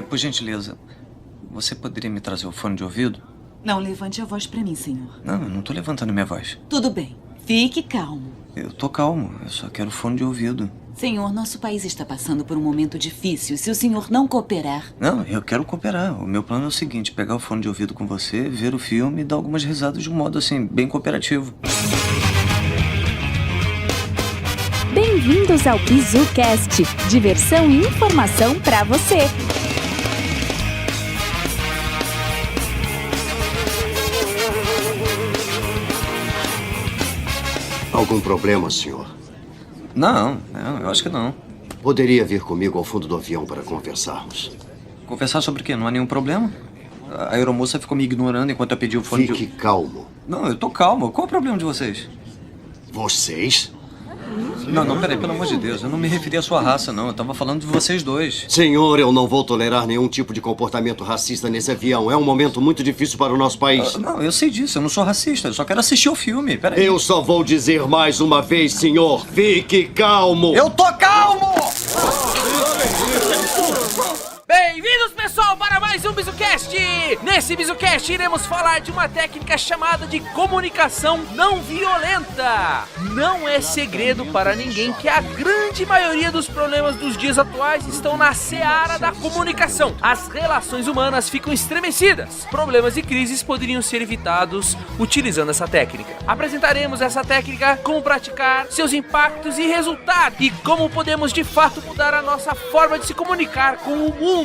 por gentileza, você poderia me trazer o fone de ouvido? Não levante a voz pra mim, senhor. Não, eu não tô levantando minha voz. Tudo bem. Fique calmo. Eu tô calmo, eu só quero fone de ouvido. Senhor, nosso país está passando por um momento difícil. Se o senhor não cooperar... Não, eu quero cooperar. O meu plano é o seguinte, pegar o fone de ouvido com você, ver o filme e dar algumas risadas de um modo, assim, bem cooperativo. Bem-vindos ao BizuCast, diversão e informação pra você. Algum problema, senhor? Não, eu acho que não. Poderia vir comigo ao fundo do avião para conversarmos. Conversar sobre o quê? Não há nenhum problema? A aeromoça ficou me ignorando enquanto eu pedi o fone Fique calmo. Não, eu tô calmo. Qual é o problema de vocês? Vocês? Não, peraí, pelo amor de Deus. Eu não me referi à sua raça, não. Eu tava falando de vocês dois. Senhor, eu não vou tolerar nenhum tipo de comportamento racista nesse avião. É um momento muito difícil para o nosso país. Não, eu sei disso. Eu não sou racista. Eu só quero assistir o filme. Peraí. Eu só vou dizer mais uma vez, senhor. Fique calmo. Eu tô calmo! Bem-vindos, pessoal, para mais um BizuCast! Nesse BizuCast iremos falar de uma técnica chamada de comunicação não violenta. Não é segredo para ninguém que a grande maioria dos problemas dos dias atuais estão na seara da comunicação. As relações humanas ficam estremecidas. Problemas e crises poderiam ser evitados utilizando essa técnica. Apresentaremos essa técnica, como praticar, seus impactos e resultados, e como podemos de fato mudar a nossa forma de se comunicar com o mundo.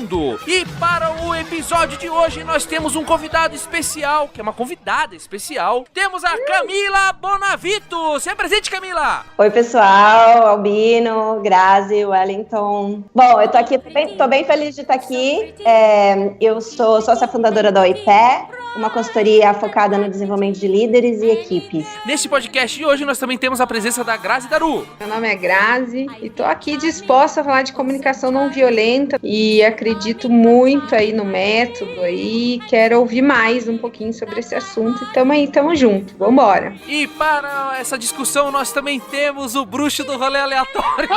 E para o episódio de hoje nós temos um convidado especial, que é uma convidada especial. Temos a Camila Bonavito. Se apresente, Camila. Oi, pessoal, Albino, Grazi, Wellington. Bom, eu tô aqui, tô bem feliz de estar aqui. Eu sou sócia fundadora da OIPE, uma consultoria focada no desenvolvimento de líderes e equipes. Neste podcast de hoje nós também temos a presença da Grazi Daru. Meu nome é Grazi e tô aqui disposta a falar de comunicação não violenta e acredito muito aí no método aí, quero ouvir mais um pouquinho sobre esse assunto e tamo junto, vambora. E para essa discussão nós também temos o bruxo do rolê aleatório,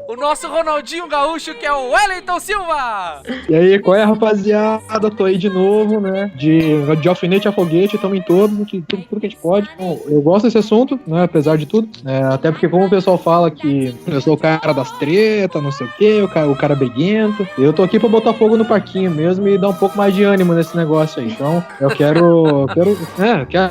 o nosso Ronaldinho Gaúcho, que é o Wellington Silva. E aí, qual é, rapaziada? Tô aí de novo, né? De alfinete a foguete, tamo em tudo que a gente pode. Bom, eu gosto desse assunto, né? Apesar de tudo. Até porque, como o pessoal fala que eu sou o cara das tretas, não sei o quê, o cara briguento. Eu tô aqui pra botar fogo no parquinho mesmo e dar um pouco mais de ânimo nesse negócio aí. Então, eu quero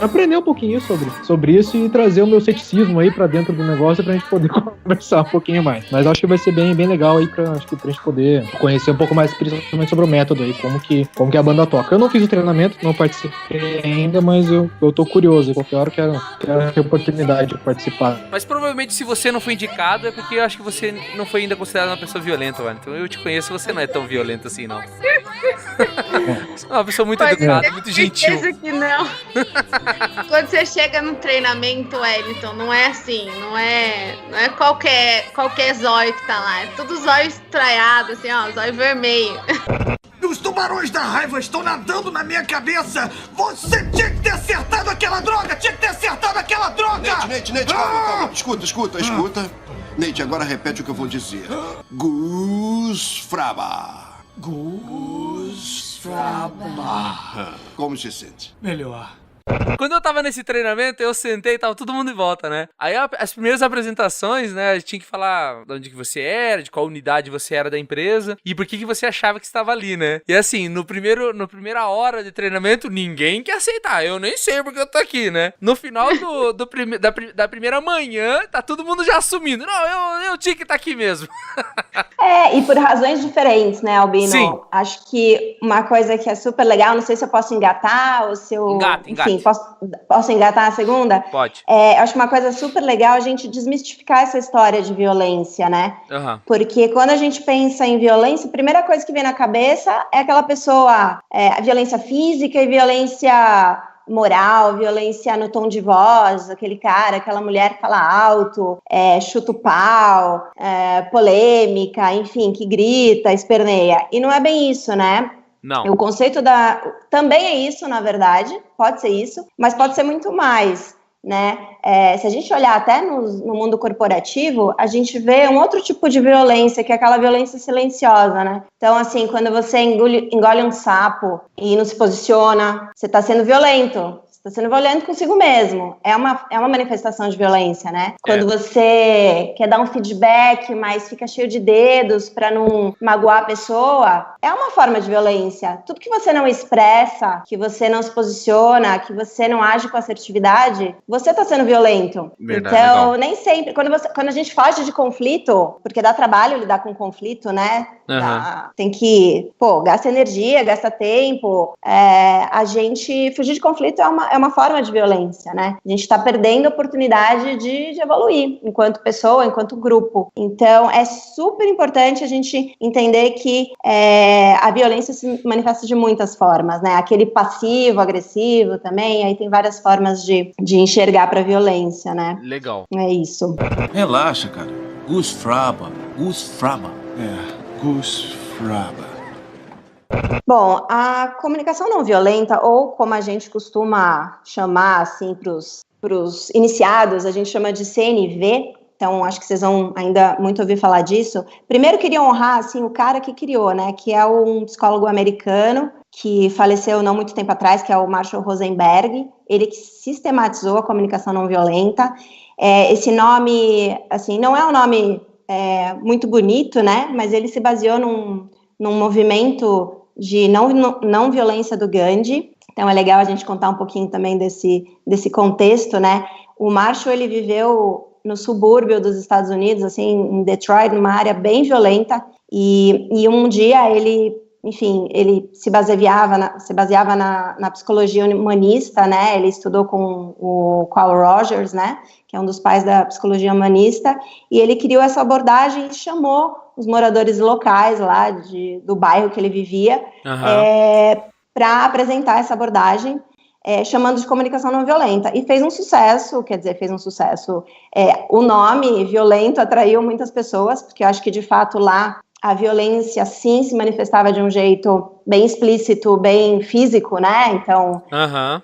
aprender um pouquinho sobre isso e trazer o meu ceticismo aí pra dentro do negócio pra gente poder conversar um pouquinho mais. Mas acho que vai ser bem legal aí pra gente poder conhecer um pouco mais, principalmente sobre o método aí, como que a banda toca. Eu não fiz o treinamento, não participei ainda, mas eu tô curioso. Qualquer hora quero ter oportunidade de participar. Mas provavelmente se você não foi indicado é porque eu acho que você não foi ainda considerado uma pessoa violenta, mano. Então eu te conheço, você não é tão violento assim, não. Você é uma pessoa muito educada, muito gentil. Certeza que não. Quando você chega no treinamento, Wellington, não é assim, não é qualquer zóio que tá lá. É tudo zóio estraiado, assim, ó, zóio vermelho. Os tubarões da raiva estão nadando na minha cabeça! Você tinha que ter acertado aquela droga! Nate, calma. Escuta. Nate, agora repete o que eu vou dizer. Gusfraba. Como se sente? Melhor. Quando eu tava nesse treinamento, eu sentei e tava todo mundo em volta, né? Aí as primeiras apresentações, né, eu tinha que falar de onde que você era, de qual unidade você era da empresa e por que você achava que estava ali, né? E assim, na primeira hora de treinamento, ninguém quer aceitar. Eu nem sei porque eu tô aqui, né? No final da primeira manhã, tá todo mundo já assumindo. Não, eu tinha que estar aqui mesmo. E por razões diferentes, né, Albino? Sim. Acho que uma coisa que é super legal, não sei se eu posso engatar ou se eu... Engate. Enfim, posso engatar a segunda? Pode. Acho uma coisa super legal a gente desmistificar essa história de violência, né? Uhum. Porque quando a gente pensa em violência, a primeira coisa que vem na cabeça é aquela pessoa, a violência física e violência moral, violência no tom de voz, aquele cara, aquela mulher que fala alto, chuta o pau, polêmica, enfim, que grita, esperneia. E não é bem isso, né? Não. O conceito também é isso, na verdade, pode ser isso, mas pode ser muito mais. né? Se a gente olhar até no mundo corporativo, a gente vê um outro tipo de violência, que é aquela violência silenciosa, né? Então, assim, quando você engole um sapo e não se posiciona, você está sendo violento. Está sendo violento consigo mesmo. É uma manifestação de violência, né? Quando você quer dar um feedback, mas fica cheio de dedos para não magoar a pessoa, é uma forma de violência. Tudo que você não expressa, que você não se posiciona, que você não age com assertividade, você está sendo violento. Verdade, então, legal. nem sempre... Quando a gente foge de conflito, porque dá trabalho lidar com conflito, né? Tem que... gasta energia, gasta tempo. A gente... Fugir de conflito é uma forma de violência, né? A gente está perdendo a oportunidade de evoluir enquanto pessoa, enquanto grupo. Então, é super importante a gente entender que a violência se manifesta de muitas formas, né? Aquele passivo, agressivo também, aí tem várias formas de enxergar para a violência, né? Legal. É isso. Relaxa, cara. Gus Fraba. Gus Fraba. Bom, a comunicação não violenta, ou como a gente costuma chamar, assim, para os iniciados, a gente chama de CNV, então acho que vocês vão ainda muito ouvir falar disso. Primeiro queria honrar, assim, o cara que criou, né, que é um psicólogo americano, que faleceu não muito tempo atrás, que é o Marshall Rosenberg, ele que sistematizou a comunicação não violenta. Esse nome, assim, não é um nome muito bonito, né, mas ele se baseou num movimento de não violência do Gandhi. Então é legal a gente contar um pouquinho também desse contexto, né? O Marshall, ele viveu no subúrbio dos Estados Unidos, assim, em Detroit, numa área bem violenta, e um dia ele se baseava na psicologia humanista, né? Ele estudou com o Carl Rogers, né? Que é um dos pais da psicologia humanista, e ele criou essa abordagem e chamou os moradores locais lá do bairro que ele vivia para apresentar essa abordagem, chamando de comunicação não violenta. E fez um sucesso. O nome violento atraiu muitas pessoas, porque eu acho que, de fato, lá a violência, sim, se manifestava de um jeito bem explícito, bem físico, né? Então,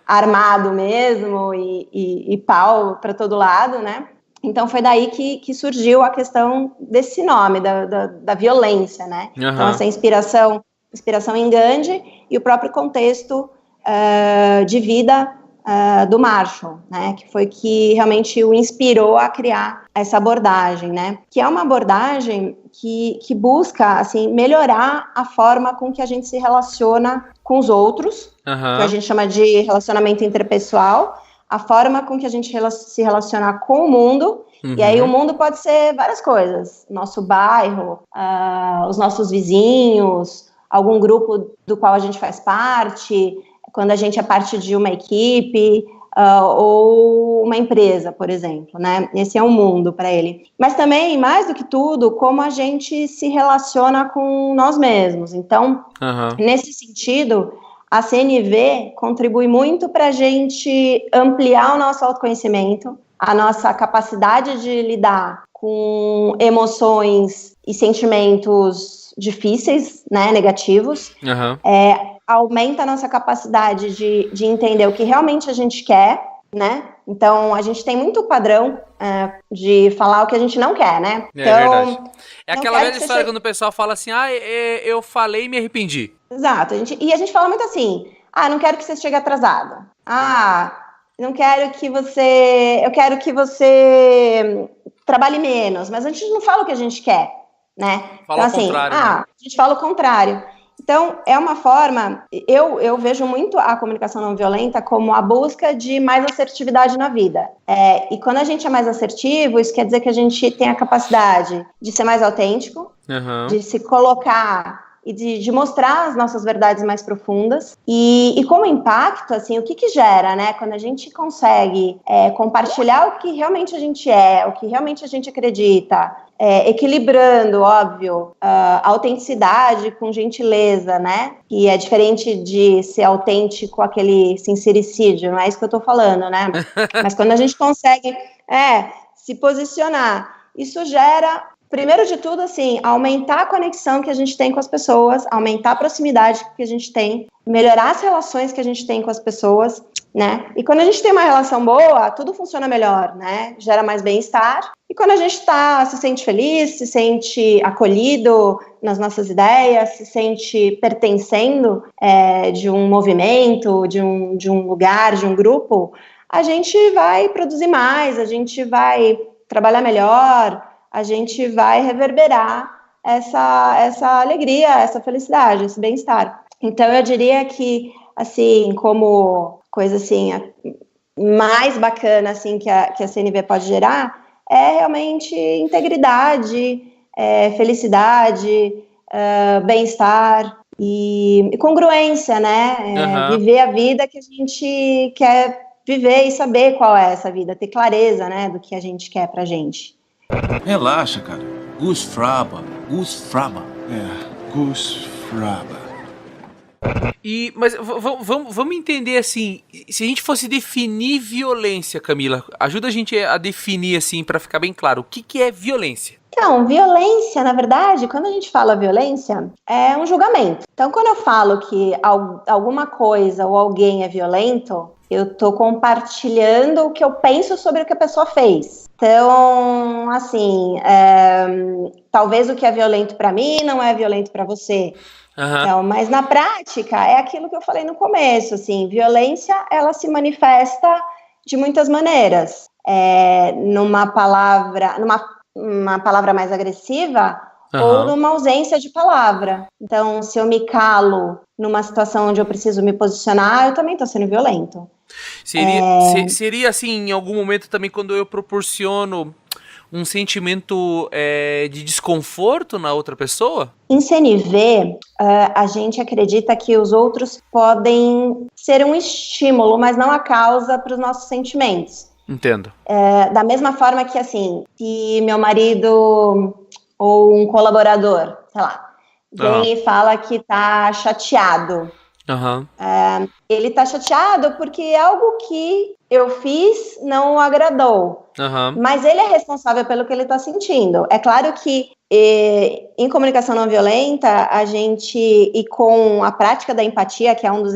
armado mesmo e pau para todo lado, né? Então, foi daí que surgiu a questão desse nome, da violência, né? Então, essa inspiração em Gandhi e o próprio contexto de vida do Marshall, né? Que foi que realmente o inspirou a criar essa abordagem, né? Que é uma abordagem que busca, assim, melhorar a forma com que a gente se relaciona com os outros, que a gente chama de relacionamento interpessoal, a forma com que a gente se relaciona com o mundo, e aí o mundo pode ser várias coisas, nosso bairro, os nossos vizinhos, algum grupo do qual a gente faz parte, quando a gente é parte de uma equipe, ou uma empresa, por exemplo, né? Esse é um mundo para ele. Mas também, mais do que tudo, como a gente se relaciona com nós mesmos. Então, nesse sentido, a CNV contribui muito para a gente ampliar o nosso autoconhecimento, a nossa capacidade de lidar com emoções e sentimentos difíceis, né, negativos, aumenta a nossa capacidade de entender o que realmente a gente quer, né? Então, a gente tem muito padrão de falar o que a gente não quer, né? É verdade. É aquela velha história quando o pessoal fala assim, eu falei e me arrependi. Exato. A gente fala muito assim, não quero que você chegue atrasado. Não quero que você... Eu quero que você trabalhe menos. Mas a gente não fala o que a gente quer, né? Fala então, assim, contrário, né? a gente fala o contrário. Então, é uma forma... Eu vejo muito a comunicação não violenta como a busca de mais assertividade na vida. E quando a gente é mais assertivo, isso quer dizer que a gente tem a capacidade de ser mais autêntico, de se colocar e de mostrar as nossas verdades mais profundas. E como impacto, assim, o que gera, né? Quando a gente consegue compartilhar o que realmente a gente o que realmente a gente acredita, equilibrando, óbvio, a autenticidade com gentileza, né? Que é diferente de ser autêntico aquele sincericídio, não é isso que eu tô falando, né? Mas quando a gente consegue se posicionar, isso gera... Primeiro de tudo, assim, aumentar a conexão que a gente tem com as pessoas, aumentar a proximidade que a gente tem, melhorar as relações que a gente tem com as pessoas, né? E quando a gente tem uma relação boa, tudo funciona melhor, né? Gera mais bem-estar. E quando a gente se sente feliz, se sente acolhido nas nossas ideias, se sente pertencendo de um movimento, de um lugar, de um grupo, a gente vai produzir mais, a gente vai trabalhar melhor, a gente vai reverberar essa alegria, essa felicidade, esse bem-estar. Então, eu diria que, assim, como coisa assim, mais bacana assim, que a CNV pode gerar, é realmente integridade, felicidade, bem-estar e congruência, né? Viver a vida que a gente quer viver e saber qual é essa vida, ter clareza, né, do que a gente quer pra gente. Relaxa, cara. Gus Fraba. Gus Fraba. Mas vamos entender assim, se a gente fosse definir violência, Camila, ajuda a gente a definir assim, pra ficar bem claro, o que é violência? Então, violência, na verdade, quando a gente fala violência, é um julgamento. Então, quando eu falo que alguma coisa ou alguém é violento, eu tô compartilhando o que eu penso sobre o que a pessoa fez. Então, assim, talvez o que é violento pra mim não é violento pra você. Então, mas na prática é aquilo que eu falei no começo, assim, violência ela se manifesta de muitas maneiras. Numa palavra mais agressiva ou numa ausência de palavra. Então, se eu me calo numa situação onde eu preciso me posicionar, eu também estou sendo violento. Seria assim, em algum momento também quando eu proporciono um sentimento de desconforto na outra pessoa? Em CNV, a gente acredita que os outros podem ser um estímulo, mas não a causa para os nossos sentimentos. Entendo. Da mesma forma que, assim, se meu marido ou um colaborador, sei lá, vem e fala que tá chateado. Ele tá chateado porque algo que eu fiz não o agradou. Mas ele é responsável pelo que ele tá sentindo. É claro que em comunicação não violenta, a gente, e com a prática da empatia, que é um dos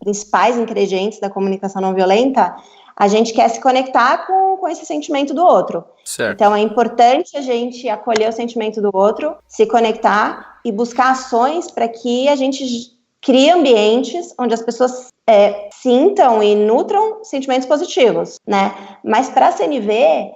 principais ingredientes da comunicação não violenta, a gente quer se conectar com esse sentimento do outro. Certo. Então, é importante a gente acolher o sentimento do outro, se conectar e buscar ações para que a gente crie ambientes onde as pessoas sintam e nutram sentimentos positivos, né? Mas para a CNV,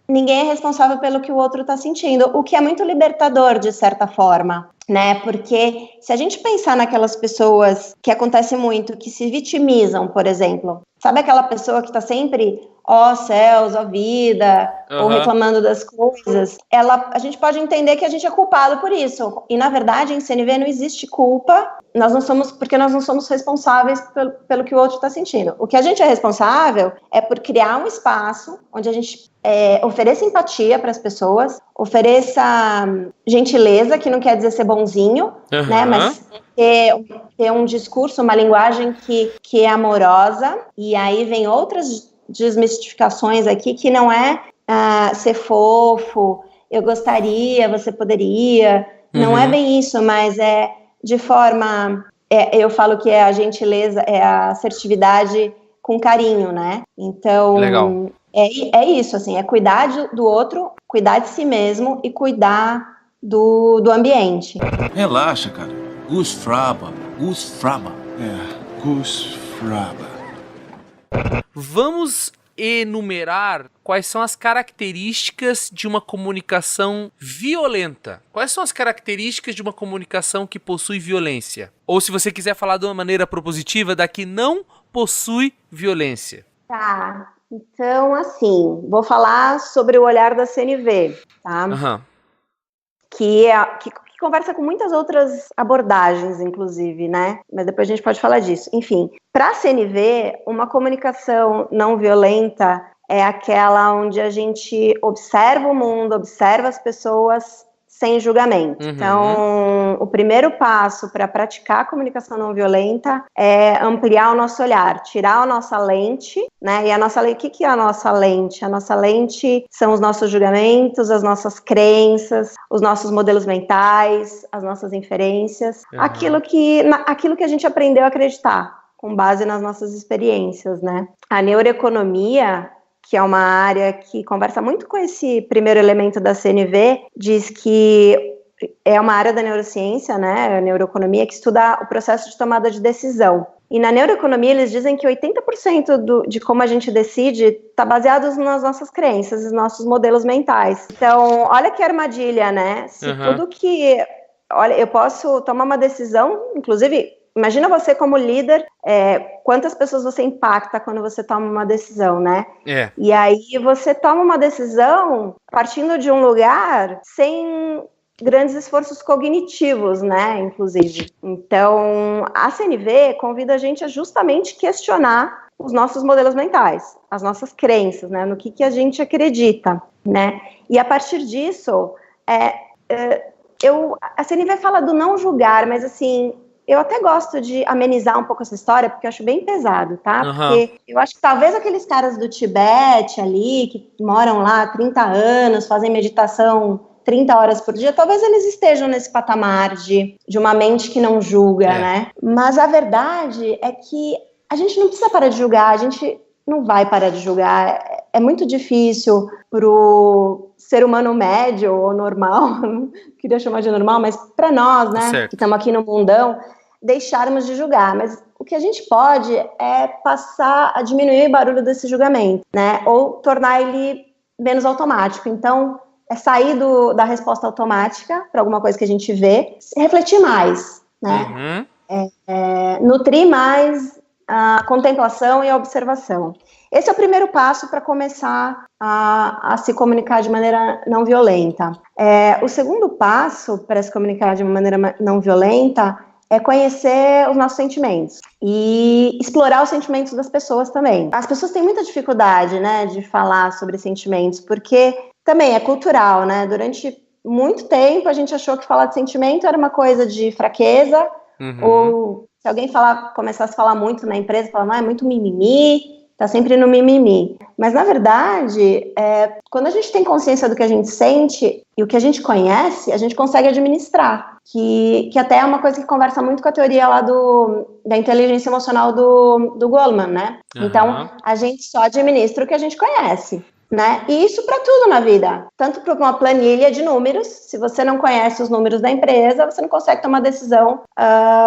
ninguém é responsável pelo que o outro está sentindo, o que é muito libertador, de certa forma, né? Porque se a gente pensar naquelas pessoas que acontece muito, que se vitimizam, por exemplo, sabe aquela pessoa que está sempre, ó céus, ó vida, ou reclamando das coisas, a gente pode entender que a gente é culpado por isso. E, na verdade, em CNV não existe culpa, porque nós não somos responsáveis pelo que o outro está sentindo. O que a gente é responsável é por criar um espaço onde a gente ofereça empatia para as pessoas, ofereça gentileza, que não quer dizer ser bonzinho, né, mas ter um discurso, uma linguagem que é amorosa, e aí vem outras desmistificações aqui, que não é ser fofo, eu gostaria, você poderia, não é bem isso, mas é de forma, eu falo que é a gentileza, é a assertividade com carinho, né? Então, legal. É isso, assim, é cuidar do outro, cuidar de si mesmo e cuidar do ambiente. Relaxa, cara. Gus Fraba. Gus Fraba. Vamos enumerar quais são as características de uma comunicação violenta. Quais são as características de uma comunicação que possui violência? Ou, se você quiser falar de uma maneira propositiva, da que não possui violência. Tá, então, assim, vou falar sobre o olhar da CNV, tá? Que conversa com muitas outras abordagens, inclusive, né? Mas depois a gente pode falar disso. Enfim, para a CNV, uma comunicação não violenta é aquela onde a gente observa o mundo, observa as pessoas sem julgamento. Então, o primeiro passo para praticar a comunicação não violenta é ampliar o nosso olhar, tirar a nossa lente, né? E a nossa lente, o que é a nossa lente? A nossa lente são os nossos julgamentos, as nossas crenças, os nossos modelos mentais, as nossas inferências, aquilo que a gente aprendeu a acreditar, com base nas nossas experiências, né? A neuroeconomia, que é uma área que conversa muito com esse primeiro elemento da CNV, diz que é uma área da neurociência, né, a neuroeconomia, que estuda o processo de tomada de decisão. E na neuroeconomia eles dizem que 80% de como a gente decide está baseado nas nossas crenças, nos nossos modelos mentais. Então, olha que armadilha, né? Se tudo que... Olha, eu posso tomar uma decisão, inclusive... Imagina você como líder, quantas pessoas você impacta quando você toma uma decisão, né? E aí você toma uma decisão partindo de um lugar sem grandes esforços cognitivos, né? Inclusive. Então, a CNV convida a gente a justamente questionar os nossos modelos mentais, as nossas crenças, né? No que a gente acredita, né? E a partir disso, a CNV fala do não julgar, mas assim... Eu até gosto de amenizar um pouco essa história, porque eu acho bem pesado, tá? Porque eu acho que talvez aqueles caras do Tibete ali, que moram lá há 30 anos, fazem meditação 30 horas por dia, talvez eles estejam nesse patamar de uma mente que não julga, né? Mas a verdade é que a gente não precisa parar de julgar, a gente não vai parar de julgar. É muito difícil pro ser humano médio ou normal, não queria chamar de normal, mas para nós, né, que estamos aqui no mundão, deixarmos de julgar, mas o que a gente pode é passar a diminuir o barulho desse julgamento, né, ou tornar ele menos automático. Então, é sair da resposta automática para alguma coisa que a gente vê, refletir mais, né, nutrir mais a contemplação e a observação. Esse é o primeiro passo para começar a se comunicar de maneira não violenta. O segundo passo para se comunicar de uma maneira não violenta é conhecer os nossos sentimentos e explorar os sentimentos das pessoas também. As pessoas têm muita dificuldade, né, de falar sobre sentimentos, porque também é cultural, né? Durante muito tempo a gente achou que falar de sentimento era uma coisa de fraqueza, ou se alguém começasse a falar muito na empresa, falava, é muito mimimi, tá sempre no mimimi. Mas, na verdade, quando a gente tem consciência do que a gente sente e o que a gente conhece, a gente consegue administrar. Que até é uma coisa que conversa muito com a teoria lá da inteligência emocional do Goleman, né? Então, a gente só administra o que a gente conhece, né? E isso para tudo na vida. Tanto para uma planilha de números, se você não conhece os números da empresa, você não consegue tomar decisão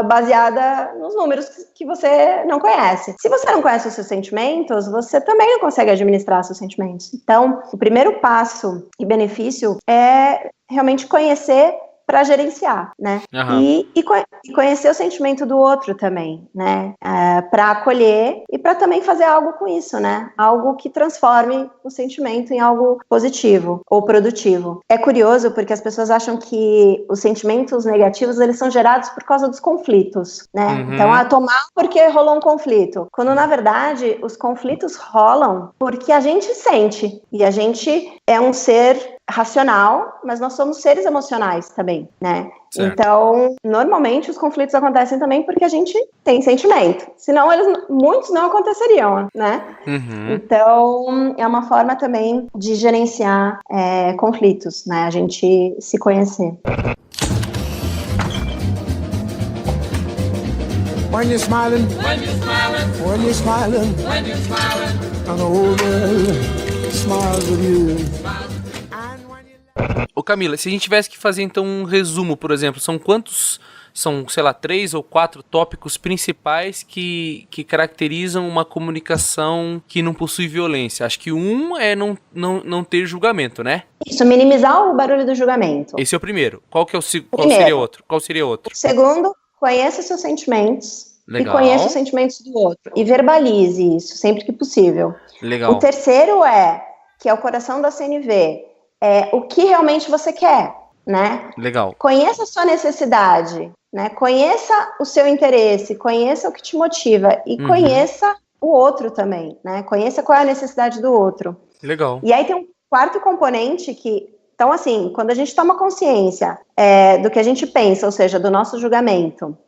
baseada nos números que você não conhece. Se você não conhece os seus sentimentos, você também não consegue administrar seus sentimentos. Então, o primeiro passo e benefício é realmente conhecer para gerenciar, né? E conhecer o sentimento do outro também, né? Para acolher e para também fazer algo com isso, né? Algo que transforme o sentimento em algo positivo ou produtivo. É curioso porque as pessoas acham que os sentimentos negativos, eles são gerados por causa dos conflitos, né? Então, tomar porque rolou um conflito. Quando, na verdade, os conflitos rolam porque a gente sente. E a gente é um ser racional, mas nós somos seres emocionais também, né? Certo. Então, normalmente os conflitos acontecem também porque a gente tem sentimento. Senão, muitos não aconteceriam, né? Então, é uma forma também de gerenciar conflitos, né? A gente se conhecer. When you're smiling, when you're smiling, when you're smiling, when you're smiling, and the whole world smiles with you. Ô Camila, se a gente tivesse que fazer então um resumo, por exemplo, são, sei lá, 3 ou 4 tópicos principais que caracterizam uma comunicação que não possui violência. Acho que um é não ter julgamento, né? Isso, minimizar o barulho do julgamento. Esse é o primeiro. Qual seria outro? O segundo, conheça seus sentimentos. Legal. E conheça os sentimentos do outro. E verbalize isso sempre que possível. Legal. O terceiro que é o coração da CNV, o que realmente você quer, né? Legal. Conheça a sua necessidade, né? Conheça o seu interesse, conheça o que te motiva e conheça o outro também, né? Conheça qual é a necessidade do outro. Legal. E aí tem um quarto componente então assim, quando a gente toma consciência do que a gente pensa, ou seja, do nosso julgamento,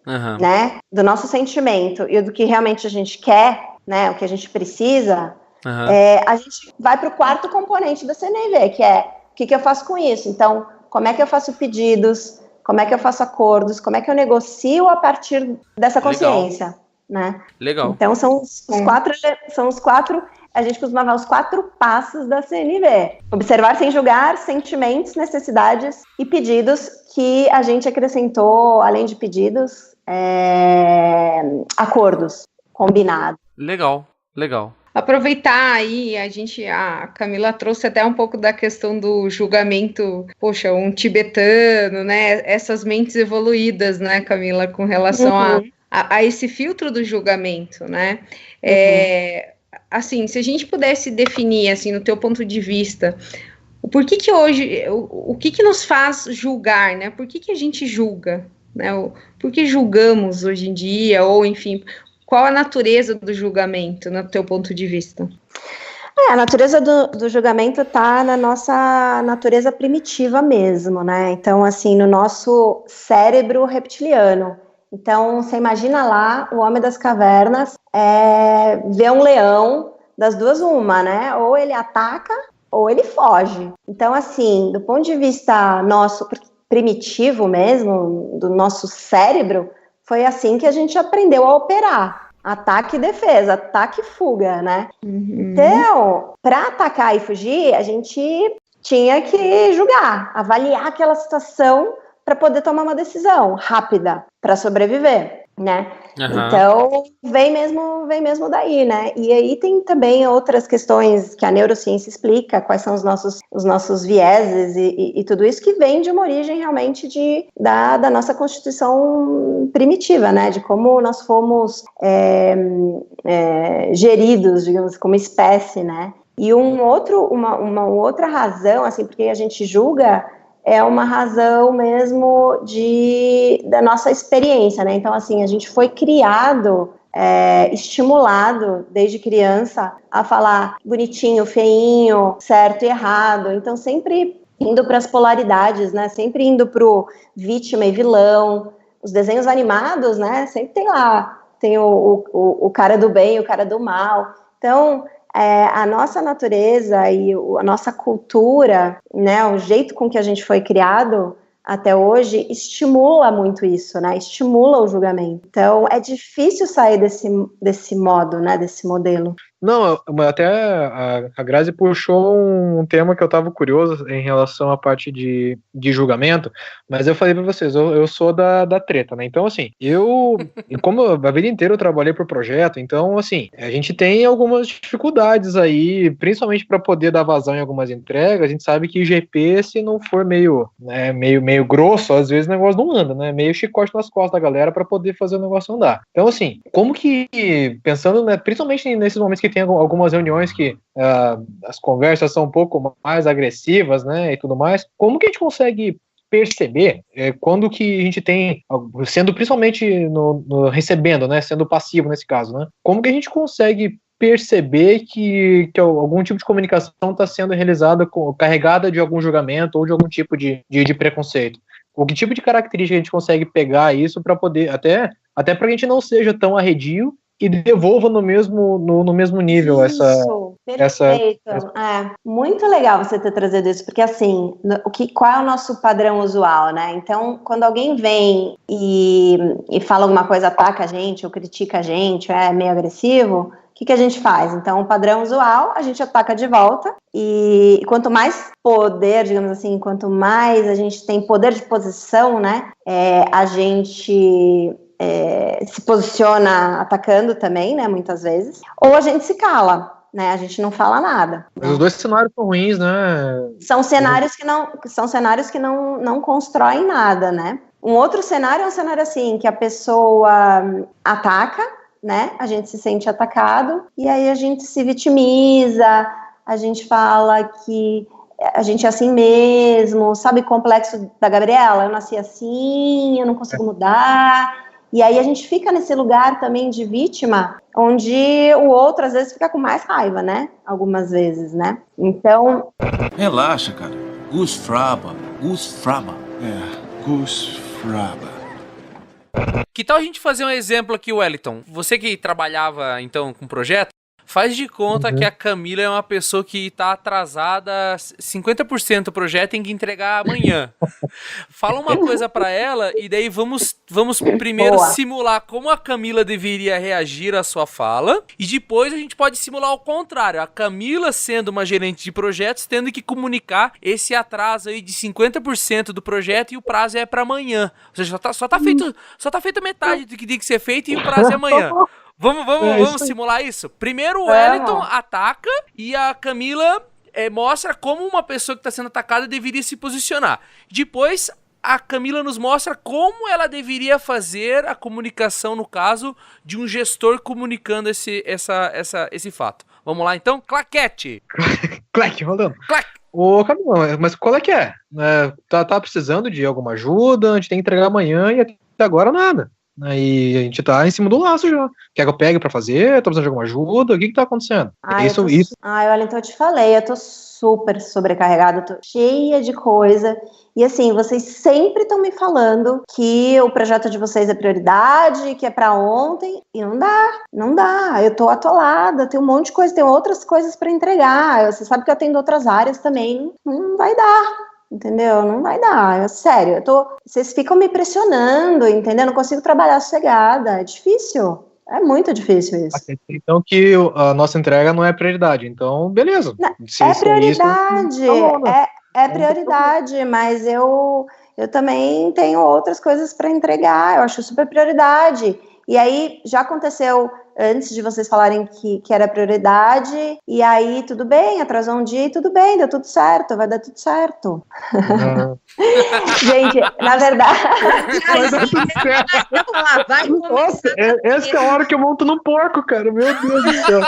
né? Do nosso sentimento e do que realmente a gente quer, né? O que a gente precisa, a gente vai para o quarto componente da CNV, que é o que eu faço com isso? Então, como é que eu faço pedidos? Como é que eu faço acordos? Como é que eu negocio a partir dessa consciência? né? Legal. Então são os quatro, a gente costuma falar os 4 passos da CNV. Observar sem julgar sentimentos, necessidades e pedidos, que a gente acrescentou, além de pedidos, acordos combinados. Legal. Aproveitar aí, a Camila trouxe até um pouco da questão do julgamento, poxa, um tibetano, né? Essas mentes evoluídas, né, Camila, com relação a esse filtro do julgamento, né? Assim, se a gente pudesse definir, assim, no teu ponto de vista, por que hoje, o que nos faz julgar, né? Por que a gente julga, né? Por que julgamos hoje em dia, ou enfim... Qual a natureza do julgamento, no teu ponto de vista? A natureza do julgamento está na nossa natureza primitiva mesmo, né? Então, assim, no nosso cérebro reptiliano. Então, você imagina lá, o homem das cavernas vê um leão, das duas uma, né? Ou ele ataca, ou ele foge. Então, assim, do ponto de vista nosso primitivo mesmo, do nosso cérebro, foi assim que a gente aprendeu a operar. Ataque e defesa, ataque e fuga, né? Então, para atacar e fugir, a gente tinha que julgar, avaliar aquela situação para poder tomar uma decisão rápida para sobreviver, né? Então, vem mesmo daí, né? E aí tem também outras questões que a neurociência explica, quais são os nossos vieses e tudo isso, que vem de uma origem realmente da nossa constituição primitiva, né? De como nós fomos geridos, digamos, como espécie, né? E uma outra razão, assim, porque a gente julga, é uma razão mesmo da nossa experiência, né? Então, assim, a gente foi criado, estimulado desde criança a falar bonitinho, feinho, certo e errado. Então, sempre indo para as polaridades, né? Sempre indo pro vítima e vilão. Os desenhos animados, né? Sempre tem o cara do bem e o cara do mal. Então, a nossa natureza e a nossa cultura, né, o jeito com que a gente foi criado até hoje, estimula muito isso, né, estimula o julgamento. Então, é difícil sair desse modo, né, desse modelo. Não, até a Grazi puxou um tema que eu estava curioso em relação à parte de julgamento, mas eu falei para vocês, eu sou da treta, né? Então, assim, como a vida inteira eu trabalhei por projeto, então, assim, a gente tem algumas dificuldades aí, principalmente para poder dar vazão em algumas entregas. A gente sabe que GP, se não for meio grosso, às vezes o negócio não anda, né? Meio chicote nas costas da galera para poder fazer o negócio andar. Então, assim, como que, pensando, né, principalmente nesses momentos que tem algumas reuniões que as conversas são um pouco mais agressivas, né, e tudo mais, como que a gente consegue perceber quando que a gente tem, sendo principalmente recebendo, né, sendo passivo nesse caso, né, como que a gente consegue perceber que algum tipo de comunicação está sendo realizada, carregada de algum julgamento ou de algum tipo de preconceito? O que tipo de característica a gente consegue pegar isso para poder, até para que a gente não seja tão arredio e devolva no mesmo nível isso, perfeito. Muito legal você ter trazido isso, porque assim, qual é o nosso padrão usual, né? Então, quando alguém vem e fala alguma coisa, ataca a gente ou critica a gente, é meio agressivo, o que a gente faz? Então, o padrão usual, a gente ataca de volta, e quanto mais poder, digamos assim, quanto mais a gente tem poder de posição, né, a gente se posiciona atacando também, né, muitas vezes, ou a gente se cala, né, a gente não fala nada. Mas os dois cenários são ruins, né? São cenários que não constroem nada, né? Um outro cenário é um cenário assim, que a pessoa ataca, né, a gente se sente atacado, e aí a gente se vitimiza, a gente fala que a gente é assim mesmo, sabe, complexo da Gabriela, eu nasci assim, eu não consigo mudar. E aí a gente fica nesse lugar também de vítima, onde o outro às vezes fica com mais raiva, né? Algumas vezes, né? Então... Relaxa, cara. Gus Fraba. Gus Fraba. Que tal a gente fazer um exemplo aqui, Wellington? Você que trabalhava, então, com projeto, Faz de conta que a Camila é uma pessoa que tá atrasada 50% do projeto, tem que entregar amanhã. Fala uma coisa pra ela e daí vamos primeiro simular como a Camila deveria reagir à sua fala e depois a gente pode simular o contrário. A Camila sendo uma gerente de projetos tendo que comunicar esse atraso aí de 50% do projeto e o prazo é pra amanhã. Ou seja, só tá feita metade do que tem que ser feito e o prazo é amanhã. Vamos simular isso? Primeiro o Wellington ataca e a Camila mostra como uma pessoa que está sendo atacada deveria se posicionar. Depois, a Camila nos mostra como ela deveria fazer a comunicação, no caso, de um gestor comunicando esse fato. Vamos lá, então? Claquete! Claque, rolando. Claque! Ô, Camila, mas qual é que é? Tá precisando de alguma ajuda? A gente tem que entregar amanhã e até agora nada. Aí a gente tá em cima do laço já. Quer que eu pegue pra fazer? Tô precisando de alguma ajuda? O que tá acontecendo? Isso. Olha, então eu te falei, eu tô super sobrecarregada, tô cheia de coisa. E assim, vocês sempre estão me falando que o projeto de vocês é prioridade, que é pra ontem, e não dá. Eu tô atolada, tem um monte de coisa, tem outras coisas pra entregar. Você sabe que eu atendo outras áreas também, não vai dar. Entendeu? Não vai dar, sério, vocês ficam me pressionando, entendeu? Não consigo trabalhar sossegada, é difícil, é muito difícil isso. Então que a nossa entrega não é prioridade, então beleza. É prioridade, é prioridade, mas eu também tenho outras coisas para entregar, eu acho super prioridade. E aí, já aconteceu antes de vocês falarem que era prioridade, e aí tudo bem, atrasou um dia e tudo bem, deu tudo certo, vai dar tudo certo. Gente, na verdade... Vai dar tudo certo. Nossa, essa é a hora que eu monto no porco, cara, meu Deus do céu.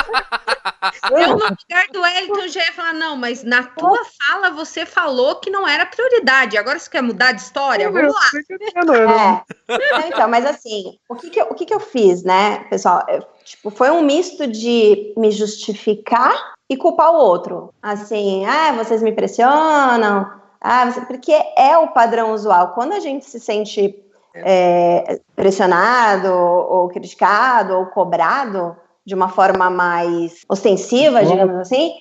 Eu, no lugar do Wellington, já ia falar, não, mas na tua fala você falou que não era prioridade, agora você quer mudar de história? Vamos lá. Então, mas assim, o que eu fiz, né, pessoal? Foi um misto de me justificar e culpar o outro. Assim, vocês me pressionam, porque é o padrão usual. Quando a gente se sente pressionado, ou criticado, ou cobrado, de uma forma mais ostensiva, digamos assim,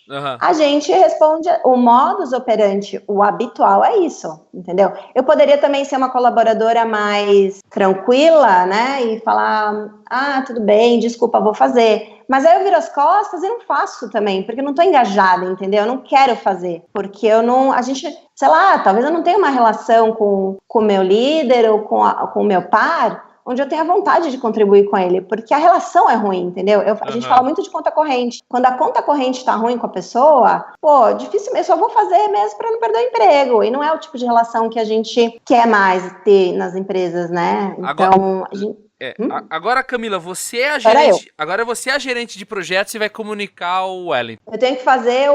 a gente responde, o modus operandi, o habitual é isso, entendeu? Eu poderia também ser uma colaboradora mais tranquila, né, e falar, tudo bem, desculpa, vou fazer. Mas aí eu viro as costas e não faço também, porque eu não tô engajada, entendeu? Eu não quero fazer, porque sei lá, talvez eu não tenha uma relação com o meu líder ou com o meu par, onde eu tenho a vontade de contribuir com ele, porque a relação é ruim, entendeu? A gente fala muito de conta corrente. Quando a conta corrente tá ruim com a pessoa, dificilmente, eu só vou fazer mesmo para não perder o emprego, e não é o tipo de relação que a gente quer mais ter nas empresas, né? Então, agora, Camila, você é a gerente. Agora você é a gerente de projetos e vai comunicar o Wellington. Eu tenho que fazer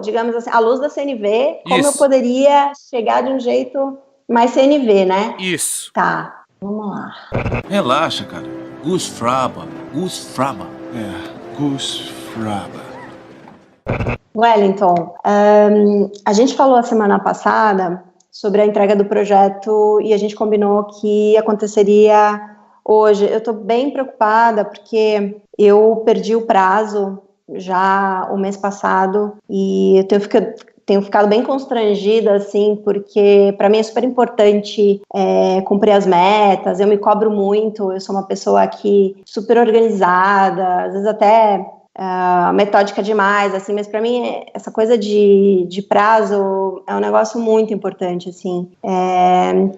digamos assim, a luz da CNV, como eu poderia chegar de um jeito mais CNV, né? Isso. Tá. Vamos lá. Relaxa, cara. Gus Fraba. Gus Fraba. Wellington, a gente falou a semana passada sobre a entrega do projeto e a gente combinou que aconteceria hoje. Eu estou bem preocupada porque eu perdi o prazo já o mês passado e eu tenho ficado bem constrangida, assim, porque para mim é super importante cumprir as metas, eu me cobro muito, eu sou uma pessoa aqui super organizada, às vezes até metódica demais, assim, mas para mim essa coisa de prazo é um negócio muito importante, assim.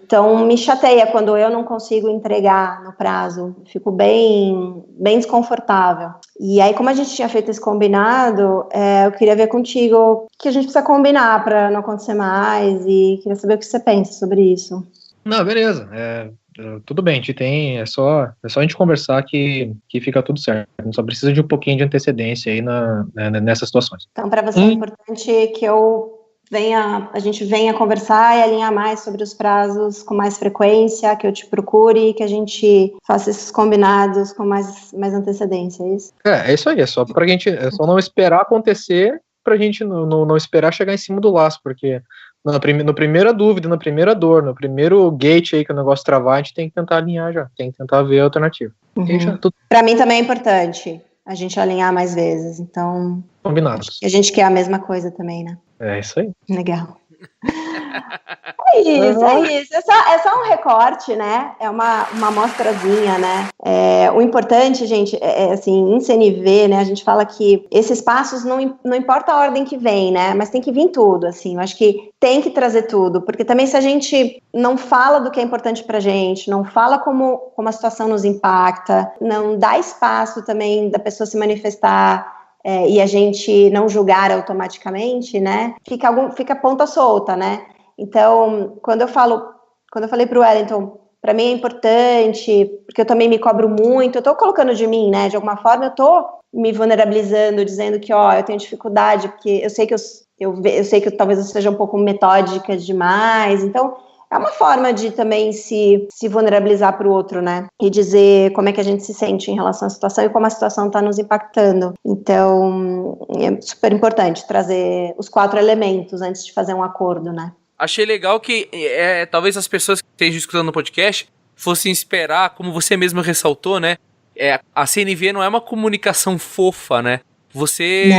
Então me chateia quando eu não consigo entregar no prazo, fico bem desconfortável. E aí, como a gente tinha feito esse combinado, eu queria ver contigo o que a gente precisa combinar para não acontecer mais e queria saber o que você pensa sobre isso. Não, beleza. Tudo bem, a gente tem, é só a gente conversar que fica tudo certo. A gente só precisa de um pouquinho de antecedência aí nessas situações. Então, para você é importante que a gente venha conversar e alinhar mais sobre os prazos com mais frequência, que eu te procure, que a gente faça esses combinados com mais antecedência, é isso? É isso aí, é só não esperar acontecer, pra gente não esperar chegar em cima do laço, porque na primeira dúvida, na primeira dor, no primeiro gate aí que o negócio travar, a gente tem que tentar alinhar já, tem que tentar ver a alternativa. Para mim também é importante. a gente alinhar mais vezes. Então, Combinado. a gente quer a mesma coisa também, né? É isso aí. Legal. É isso. É só um recorte, né? É uma amostrazinha, né? O importante, gente, assim, em CNV, né? A gente fala que esses passos não importa a ordem que vem, né? Mas tem que vir tudo, assim. Eu acho que tem que trazer tudo, porque também se a gente não fala do que é importante pra gente, não fala como a situação nos impacta, não dá espaço também da pessoa se manifestar, e a gente não julgar automaticamente, né? Fica ponta solta, né? Então, quando eu falei pro Wellington, para mim é importante, porque eu também me cobro muito, eu tô colocando de mim, né? De alguma forma eu tô me vulnerabilizando, dizendo que, eu tenho dificuldade, porque eu sei que eu sei que talvez eu seja um pouco metódica demais, então é uma forma de também se vulnerabilizar para o outro, né? E dizer como é que a gente se sente em relação à situação e como a situação está nos impactando. Então, é super importante trazer os 4 elementos antes de fazer um acordo, né? Achei legal que talvez as pessoas que estejam escutando no podcast fossem esperar, como você mesmo ressaltou, né? A CNV não é uma comunicação fofa, né? Você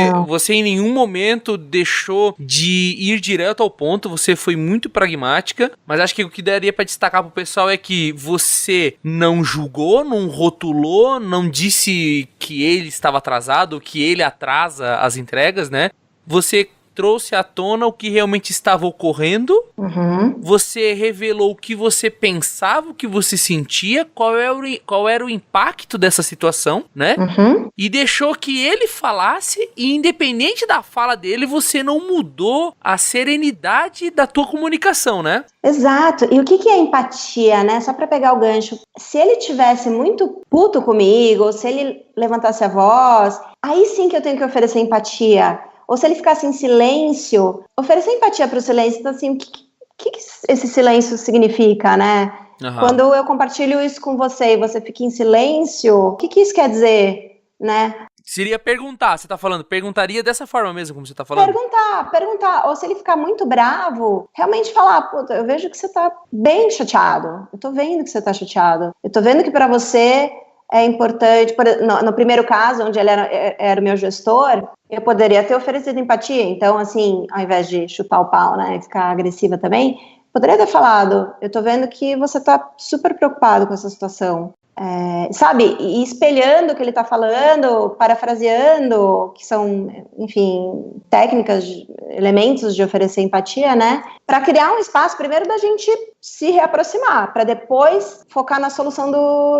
em nenhum momento deixou de ir direto ao ponto, você foi muito pragmática, mas acho que o que daria pra destacar pro pessoal é que você não julgou, não rotulou, não disse que ele estava atrasado, que ele atrasa as entregas, né? Você trouxe à tona o que realmente estava ocorrendo, você revelou o que você pensava, o que você sentia, qual era o impacto dessa situação, né? E deixou que ele falasse, e independente da fala dele, você não mudou a serenidade da tua comunicação, né? Exato. E o que é empatia, né? Só para pegar o gancho. Se ele tivesse muito puto comigo, ou se ele levantasse a voz, aí sim que eu tenho que oferecer empatia. Ou se ele ficasse em silêncio, oferecer empatia para o silêncio. Então, assim, o que esse silêncio significa, né? Quando eu compartilho isso com você e você fica em silêncio, o que isso quer dizer, né? Seria perguntar, você tá falando, perguntaria dessa forma mesmo, como você tá falando? Perguntar. Ou se ele ficar muito bravo, realmente falar, puta, eu vejo que você tá bem chateado. Eu tô vendo que você tá chateado. Eu tô vendo que para você é importante, no primeiro caso, onde ele era o meu gestor, eu poderia ter oferecido empatia. Então, assim, ao invés de chutar o pau, né, e ficar agressiva também, poderia ter falado, eu tô vendo que você tá super preocupado com essa situação. Sabe, e espelhando o que ele tá falando, parafraseando, que são, enfim, técnicas, elementos de oferecer empatia, né, para criar um espaço, primeiro, da gente se reaproximar, para depois focar na solução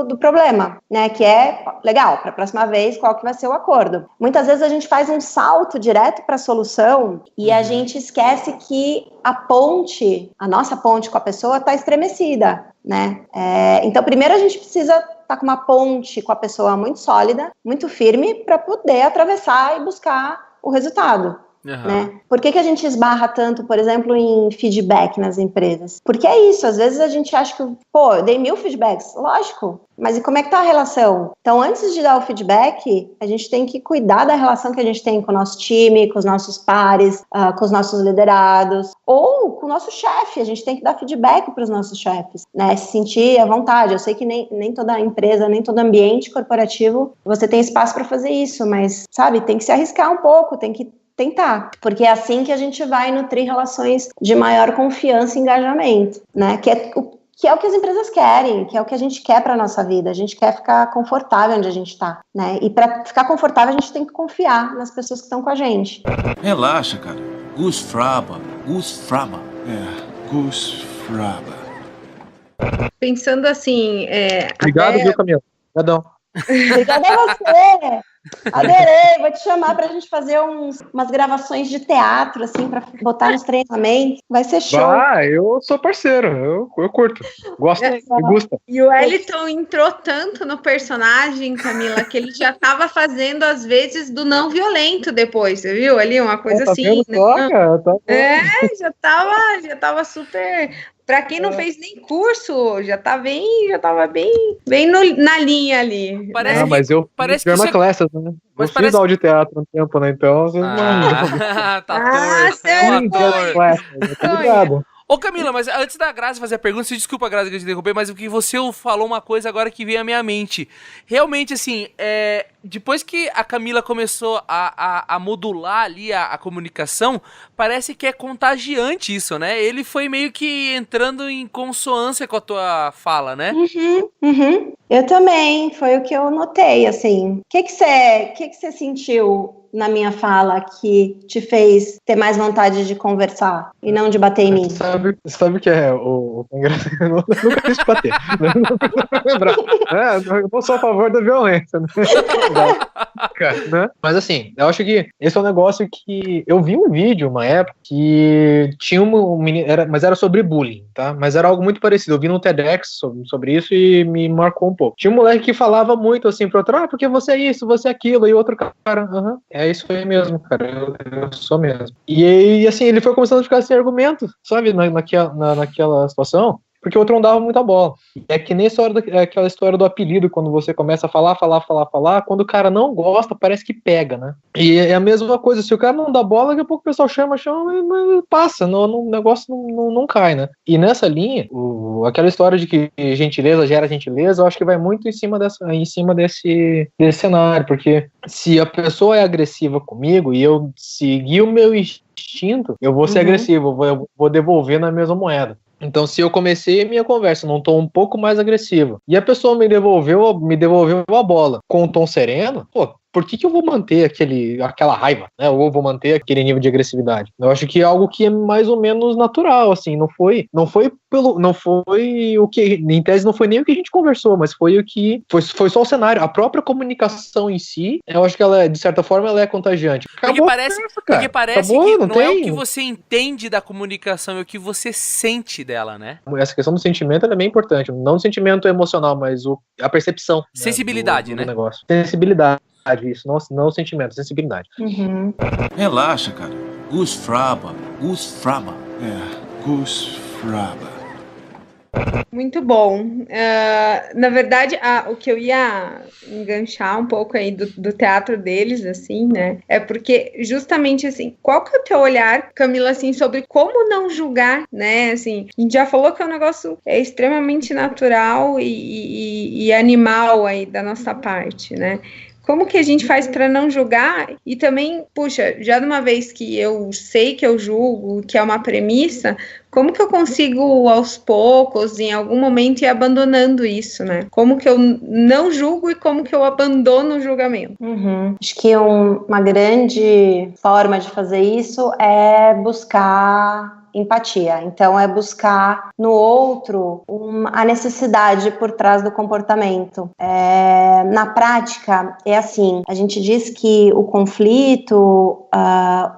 do problema, né, que é, legal, para a próxima vez, qual que vai ser o acordo. Muitas vezes a gente faz um salto direto para a solução e a gente esquece que a nossa ponte com a pessoa está estremecida, né? Então, primeiro a gente precisa estar com uma ponte com a pessoa muito sólida, muito firme, para poder atravessar e buscar o resultado. Né? Por que a gente esbarra tanto, por exemplo, em feedback nas empresas? Porque é isso, às vezes a gente acha que, eu dei 1000 feedbacks, lógico, mas e como é que tá a relação? Então, antes de dar o feedback, a gente tem que cuidar da relação que a gente tem com o nosso time, com os nossos pares, com os nossos liderados, ou com o nosso chefe. A gente tem que dar feedback para os nossos chefes, né? Se sentir à vontade. Eu sei que nem toda empresa, nem todo ambiente corporativo você tem espaço para fazer isso, mas, sabe, tem que se arriscar um pouco, tem que tentar, porque é assim que a gente vai nutrir relações de maior confiança e engajamento, né? Que é o que as empresas querem, que é o que a gente quer para nossa vida. A gente quer ficar confortável onde a gente está, né? E para ficar confortável a gente tem que confiar nas pessoas que estão com a gente. Relaxa, cara. Goose Fraba. Goose Fraba. Pensando assim... Obrigado, viu, Camila? Obrigadão. Obrigada a você! Adorei, vou te chamar pra gente fazer umas gravações de teatro, assim, pra botar nos treinamentos. Vai ser show. Eu sou parceiro, eu curto. Gosto, me gusta. E o Wellington entrou tanto no personagem, Camila, que ele já tava fazendo, às vezes, do não violento depois, você viu ali? Uma coisa tá assim. Vendo só, cara? Tá já tava super... Pra quem não fez nem curso, já tava bem na linha ali. Parece mas eu fiz classes, né? Eu fiz aula de teatro um tempo, né? Então, vocês não... Tá torto. Obrigado. Ô Camila, mas antes da Grazi fazer a pergunta, se desculpa, Grazi, que eu te interrompi, mas porque você falou uma coisa agora que veio à minha mente. Realmente, assim, depois que a Camila começou a modular ali a comunicação, parece que é contagiante isso, né? Ele foi meio que entrando em consonância com a tua fala, né? Uhum. Eu também, foi o que eu notei, assim. O que você sentiu na minha fala que te fez ter mais vontade de conversar e não de bater em mim? Sabe o que é o engraçado? Eu nunca quis te bater. Eu não sou a favor da violência. Né? Mas assim, eu acho que esse é um negócio que eu vi um vídeo uma época que tinha um menino, mas era sobre bullying, tá? Mas era algo muito parecido. Eu vi no TEDx sobre isso e me marcou um pouco. Tinha um moleque que falava muito assim pro outro, porque você é isso, você é aquilo, e o outro cara, é isso aí mesmo, cara, eu sou mesmo. E assim, ele foi começando a ficar sem argumento, sabe, naquela situação, porque o outro não dava muita bola. É que nem aquela história do apelido, quando você começa a falar, quando o cara não gosta, parece que pega, né? E é a mesma coisa, se o cara não dá bola, daqui a pouco o pessoal chama e passa, o negócio não cai, né? E nessa linha, aquela história de que gentileza gera gentileza, eu acho que vai muito em cima desse cenário, porque se a pessoa é agressiva comigo e eu seguir o meu instinto, eu vou ser agressivo, eu vou devolver na mesma moeda. Então, se eu comecei a minha conversa num tom um pouco mais agressivo e a pessoa me devolveu a bola com um tom sereno, por que eu vou manter aquela raiva, né? Ou vou manter aquele nível de agressividade? Eu acho que é algo que é mais ou menos natural, assim, não foi o que, em tese, não foi nem o que a gente conversou, mas foi foi só o cenário, a própria comunicação em si, eu acho que ela, de certa forma, ela é contagiante. Porque parece que não é o que você entende da comunicação, é o que você sente dela, né? Essa questão do sentimento é bem importante, não o sentimento emocional, mas a percepção. Sensibilidade, do negócio. Sensibilidade. Isso, não sentimento, sensibilidade. Relaxa, cara. Goose Fraba. Goose Fraba. Muito bom. Na verdade, o que eu ia enganchar um pouco aí do teatro deles, assim, né? É porque justamente assim, qual que é o teu olhar, Camila, assim, sobre como não julgar, né? Assim, a gente já falou que é um negócio extremamente natural e animal aí da nossa parte, né? Como que a gente faz para não julgar? E também, puxa, já de uma vez que eu sei que eu julgo, que é uma premissa, como que eu consigo, aos poucos, em algum momento, ir abandonando isso, né? Como que eu não julgo e como que eu abandono o julgamento? Acho que uma grande forma de fazer isso é buscar empatia. Então, é buscar no outro a necessidade por trás do comportamento. Na prática, é assim, a gente diz que o conflito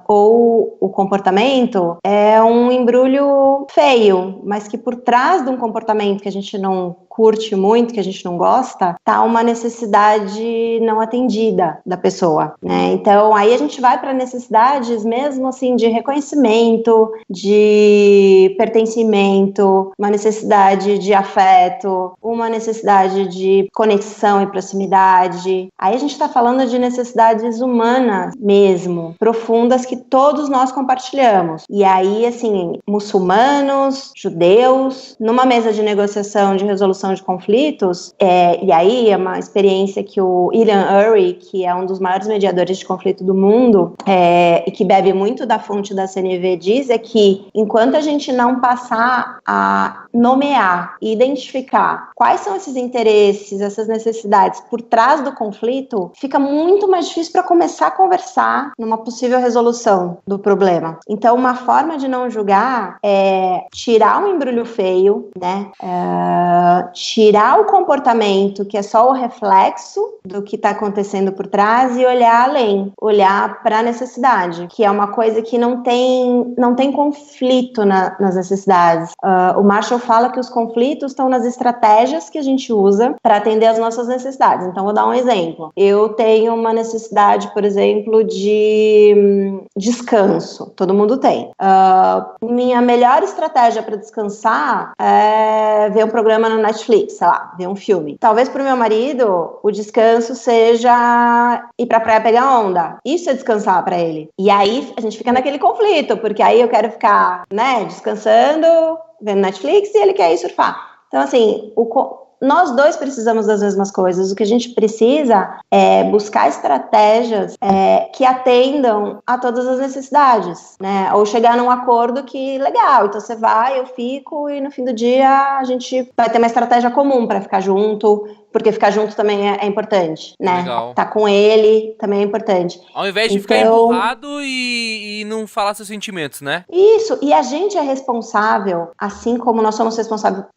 ou o comportamento é um embrulho feio, mas que por trás de um comportamento que a gente não curte muito, que a gente não gosta, tá uma necessidade não atendida da pessoa, né? Então, aí a gente vai para necessidades mesmo assim de reconhecimento, de pertencimento, uma necessidade de afeto, uma necessidade de conexão e proximidade. Aí a gente tá falando de necessidades humanas mesmo, profundas, que todos nós compartilhamos. E aí, assim, muçulmanos, judeus, numa mesa de negociação, de resolução de conflitos, e aí é uma experiência que o Ilan Ury, que é um dos maiores mediadores de conflito do mundo, e que bebe muito da fonte da CNV, diz, é que enquanto a gente não passar a nomear e identificar quais são esses interesses, essas necessidades por trás do conflito, fica muito mais difícil para começar a conversar numa possível resolução do problema. Então, uma forma de não julgar é tirar o embrulho feio, né? Tirar o comportamento que é só o reflexo do que está acontecendo por trás e olhar além, olhar para a necessidade, que é uma coisa que não tem conflito nas necessidades. O Marshall fala que os conflitos estão nas estratégias que a gente usa para atender as nossas necessidades. Então, vou dar um exemplo. Eu tenho uma necessidade, por exemplo, de descanso. Todo mundo tem. Minha melhor estratégia para descansar é ver um programa no Netflix, sei lá, ver um filme. Talvez para o meu marido, o descanso seja ir pra praia pegar onda. Isso é descansar para ele. E aí a gente fica naquele conflito, porque aí eu quero ficar tá, né, descansando, vendo Netflix, e ele quer ir surfar. Então, assim, nós dois precisamos das mesmas coisas. O que a gente precisa é buscar estratégias que atendam a todas as necessidades, né? Ou chegar num acordo que, legal, então você vai, eu fico, e no fim do dia a gente vai ter uma estratégia comum para ficar junto, porque ficar junto também é importante, né? Legal. Tá com ele também é importante. Ao invés de ficar empurrado e não falar seus sentimentos, né? Isso, e a gente é responsável, assim como nós somos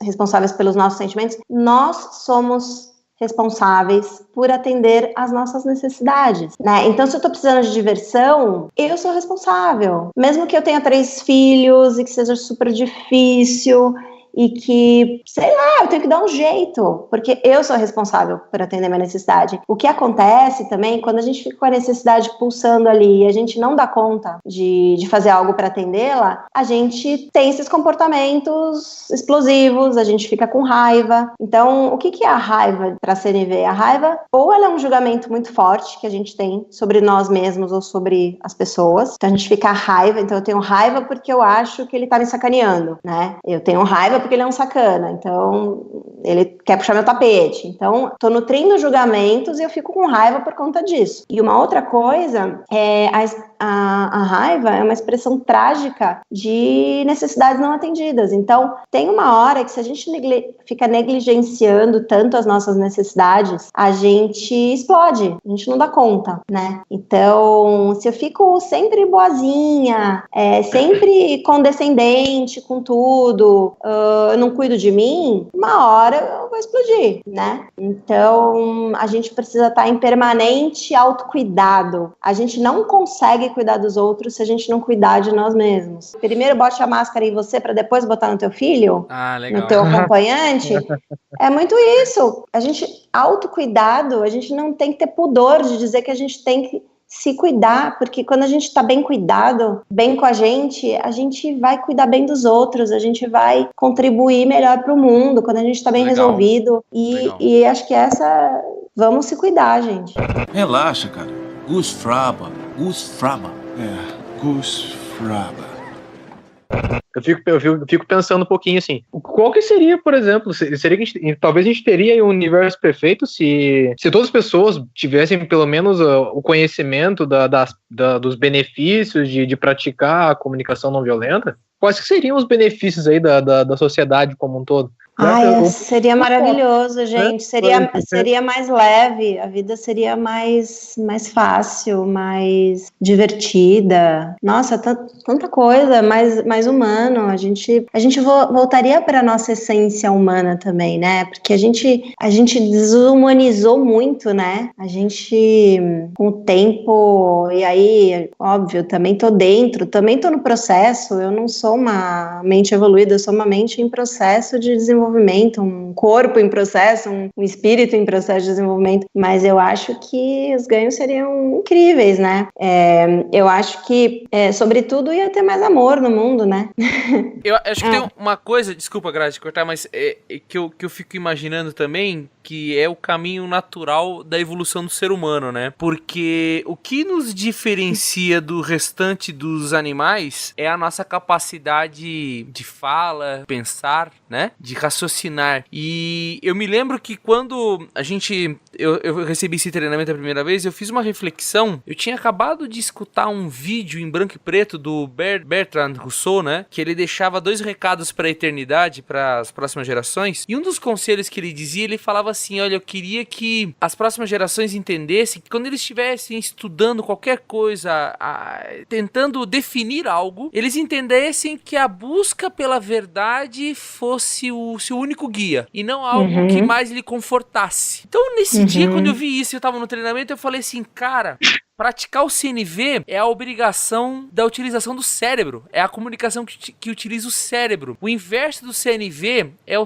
responsáveis pelos nossos sentimentos, nós somos responsáveis por atender às nossas necessidades, né? Então, se eu tô precisando de diversão, eu sou responsável. Mesmo que eu tenha 3 filhos e que seja super difícil e que, sei lá, eu tenho que dar um jeito, porque eu sou responsável por atender a minha necessidade. O que acontece também, quando a gente fica com a necessidade pulsando ali e a gente não dá conta de fazer algo para atendê-la, a gente tem esses comportamentos explosivos, a gente fica com raiva. Então, o que é a raiva para a CNV? A raiva, ou ela é um julgamento muito forte que a gente tem sobre nós mesmos ou sobre as pessoas. Então, a gente fica raiva. Então, eu tenho raiva porque eu acho que ele tá me sacaneando, né? Eu tenho raiva porque ele é um sacana, então ele quer puxar meu tapete. Então, tô nutrindo julgamentos e eu fico com raiva por conta disso. E uma outra coisa é a raiva é uma expressão trágica de necessidades não atendidas. Então, tem uma hora que se a gente fica negligenciando tanto as nossas necessidades, a gente explode, a gente não dá conta, né? Então, se eu fico sempre boazinha, sempre condescendente com tudo, eu não cuido de mim, uma hora eu vou explodir, né? Então, a gente precisa estar em permanente autocuidado. A gente não consegue cuidar dos outros se a gente não cuidar de nós mesmos. Primeiro bote a máscara em você para depois botar no teu filho, no teu acompanhante. É muito isso. A gente, autocuidado, a gente não tem que ter pudor de dizer que a gente tem que se cuidar, porque quando a gente está bem cuidado, bem com a gente vai cuidar bem dos outros, a gente vai contribuir melhor para o mundo, quando a gente está bem resolvido. E acho que vamos se cuidar, gente. Relaxa, cara. Gus Fraba. Gus Fraba. Eu fico pensando um pouquinho assim, qual que seria, por exemplo, seria que talvez a gente teria aí um universo perfeito se todas as pessoas tivessem pelo menos o conhecimento dos benefícios de praticar a comunicação não violenta? Quais que seriam os benefícios aí da sociedade como um todo? Seria maravilhoso, gente. Seria mais leve, a vida seria mais fácil, mais divertida. Nossa, tanta coisa, mais humano. A gente voltaria para a nossa essência humana também, né? Porque a gente desumanizou muito, né? A gente, com o tempo, e aí, óbvio, também tô dentro, também tô no processo. Eu não sou uma mente evoluída, eu sou uma mente em processo de desenvolvimento, um corpo em processo, um espírito em processo de desenvolvimento, mas eu acho que os ganhos seriam incríveis, né? Eu acho que, sobretudo, ia ter mais amor no mundo, né? Eu acho que tem uma coisa, desculpa, Grazi, de cortar, mas que eu fico imaginando também, que é o caminho natural da evolução do ser humano, né? Porque o que nos diferencia do restante dos animais é a nossa capacidade de fala, pensar, né? De raciocinar. E eu me lembro que quando eu recebi esse treinamento a primeira vez, eu fiz uma reflexão. Eu tinha acabado de escutar um vídeo em branco e preto do Bertrand Russell, né? Que ele deixava 2 recados para a eternidade, para as próximas gerações. E um dos conselhos que ele dizia, ele falava assim: olha, eu queria que as próximas gerações entendessem que quando eles estivessem estudando qualquer coisa, tentando definir algo, eles entendessem que a busca pela verdade fosse o seu único guia, e não algo que mais lhe confortasse. Então, nesse dia, quando eu vi isso, eu tava no treinamento, eu falei assim, cara, praticar o CNV é a obrigação da utilização do cérebro. É a comunicação que utiliza o cérebro. O inverso do CNV é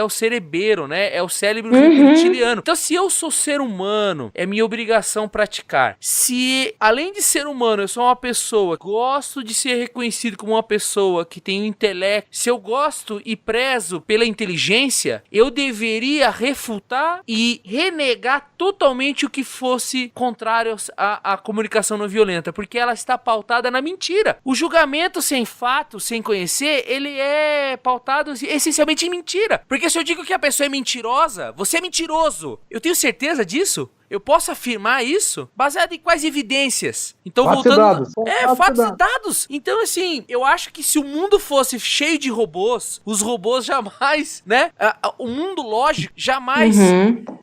o cerebelo, né? É o cérebro reptiliano. Então, se eu sou ser humano, é minha obrigação praticar. Se, além de ser humano, eu sou uma pessoa, gosto de ser reconhecido como uma pessoa que tem um intelecto, se eu gosto e prezo pela inteligência, eu deveria refutar e renegar totalmente o que fosse contrário a a comunicação não violenta, porque ela está pautada na mentira. O julgamento sem fato, sem conhecer, ele é pautado essencialmente em mentira. Porque se eu digo que a pessoa é mentirosa, você é mentiroso. Eu tenho certeza disso? Eu posso afirmar isso baseado em quais evidências? Então, fatos voltando... e dados. Fatos e dados. Então, assim, eu acho que se o mundo fosse cheio de robôs, os robôs jamais, né? O mundo lógico jamais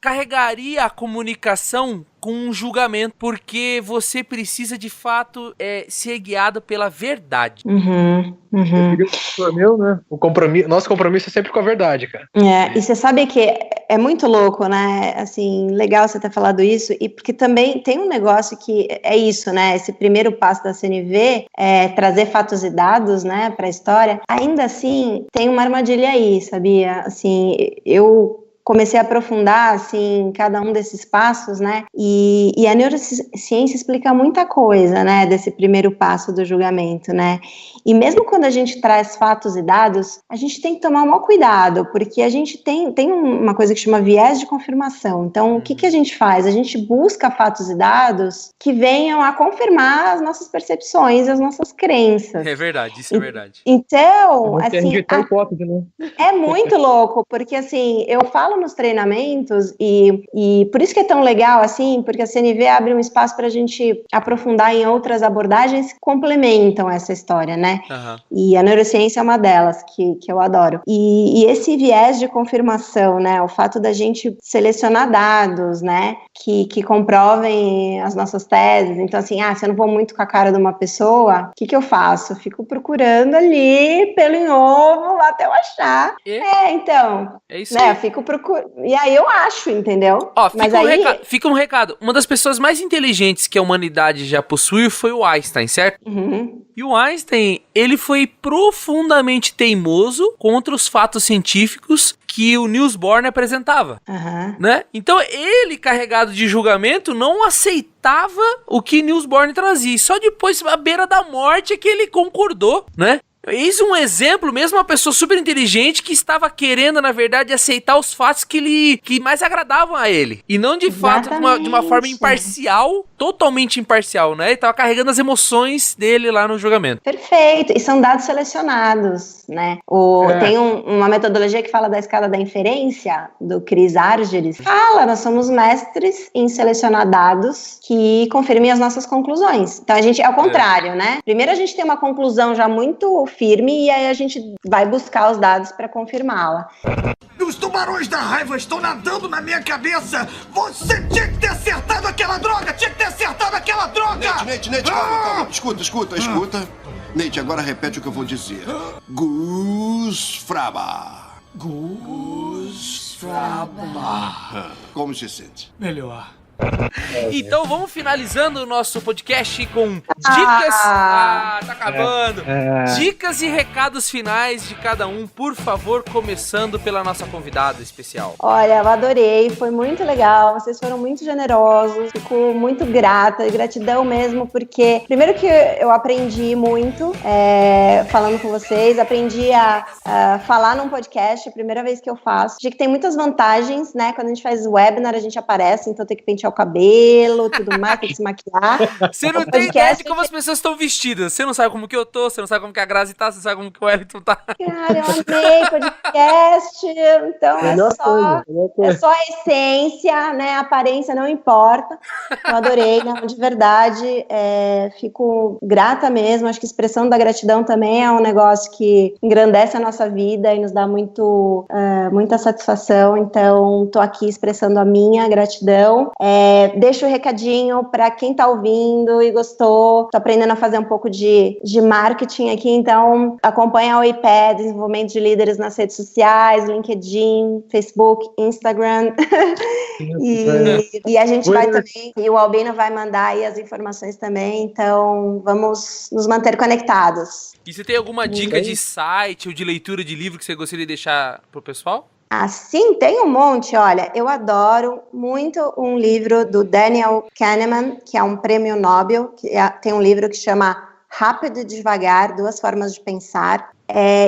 carregaria a comunicação com um julgamento, porque você precisa, de fato, ser guiado pela verdade. Meu, né? Nosso compromisso é sempre com a verdade, cara. E você sabe que é muito louco, né? Assim, legal você ter falado isso, e porque também tem um negócio que é isso, né? Esse primeiro passo da CNV é trazer fatos e dados, né, para a história. Ainda assim, tem uma armadilha aí, sabia? Assim, eu comecei a aprofundar, assim, cada um desses passos, né, e a neurociência explica muita coisa, né, desse primeiro passo do julgamento, né, e mesmo quando a gente traz fatos e dados, a gente tem que tomar um maior cuidado, porque a gente tem uma coisa que chama viés de confirmação. Então, o que a gente faz? A gente busca fatos e dados que venham a confirmar as nossas percepções e as nossas crenças. É verdade, isso é verdade. Então, assim, hipótese, né? É muito louco, porque assim, eu falo nos treinamentos e por isso que é tão legal, assim, porque a CNV abre um espaço para a gente aprofundar em outras abordagens que complementam essa história, né? E a neurociência é uma delas, que eu adoro. E esse viés de confirmação, né? O fato da gente selecionar dados, né? Que comprovem as nossas teses. Então, assim, se eu não vou muito com a cara de uma pessoa, o que eu faço? Eu fico procurando ali, pelo em ovo, até eu achar. Então, é isso, né? Eu fico procurando. E aí eu acho, entendeu? Fica um recado. Uma das pessoas mais inteligentes que a humanidade já possuiu foi o Einstein, certo? E o Einstein, ele foi profundamente teimoso contra os fatos científicos que o Niels Bohr apresentava, né? Então ele, carregado de julgamento, não aceitava o que Niels Bohr trazia. E só depois, à beira da morte, é que ele concordou, né? Eis um exemplo, mesmo uma pessoa super inteligente que estava querendo, na verdade, aceitar os fatos que mais agradavam a ele. E não, de fato, de uma forma imparcial, totalmente imparcial, né? Ele estava carregando as emoções dele lá no julgamento. Perfeito. E são dados selecionados, né? Tem uma metodologia que fala da escala da inferência, do Chris Argyris. Nós somos mestres em selecionar dados que confirmem as nossas conclusões. Então, a gente é o contrário, né? Primeiro, a gente tem uma conclusão já muito firme e aí a gente vai buscar os dados para confirmá-la. Os tubarões da raiva estão nadando na minha cabeça! Você tinha que ter acertado aquela droga! Tinha que ter acertado aquela droga! Nate, calma. Escuta. Nate, agora repete o que eu vou dizer. Gus Fraba. Como se sente? Melhor. Então vamos finalizando o nosso podcast com dicas. Tá acabando. Dicas e recados finais de cada um, por favor, começando pela nossa convidada especial. Olha, eu adorei, foi muito legal, vocês foram muito generosos, fico muito grata, gratidão mesmo, porque primeiro que eu aprendi muito falando com vocês, aprendi a falar num podcast, a primeira vez que eu faço. Achei que tem muitas vantagens, né? Quando a gente faz webinar, a gente aparece, então tem que pentear o cabelo, tudo mais, tem que se maquiar. Você não tem ideia de como as pessoas estão vestidas. Você não sabe como que eu tô, você não sabe como que a Grazi tá, você não sabe como que o Wellington tá. Cara, eu amei podcast. Então é só a essência, né? A aparência não importa. Eu adorei, não, de verdade. Fico grata mesmo. Acho que a expressão da gratidão também é um negócio que engrandece a nossa vida e nos dá muita satisfação. Então, tô aqui expressando a minha gratidão. Deixo o recadinho para quem tá ouvindo e gostou. Tô aprendendo a fazer um pouco de marketing aqui, então acompanha a OIPE, desenvolvimento de líderes nas redes sociais, LinkedIn, Facebook, Instagram. e a gente vai também, e o Albino vai mandar aí as informações também, então vamos nos manter conectados. E você tem alguma dica de site ou de leitura de livro que você gostaria de deixar pro pessoal? Sim, tem um monte. Olha, eu adoro muito um livro do Daniel Kahneman, que é um prêmio Nobel, tem um livro que chama Rápido e Devagar, 2 Formas de Pensar.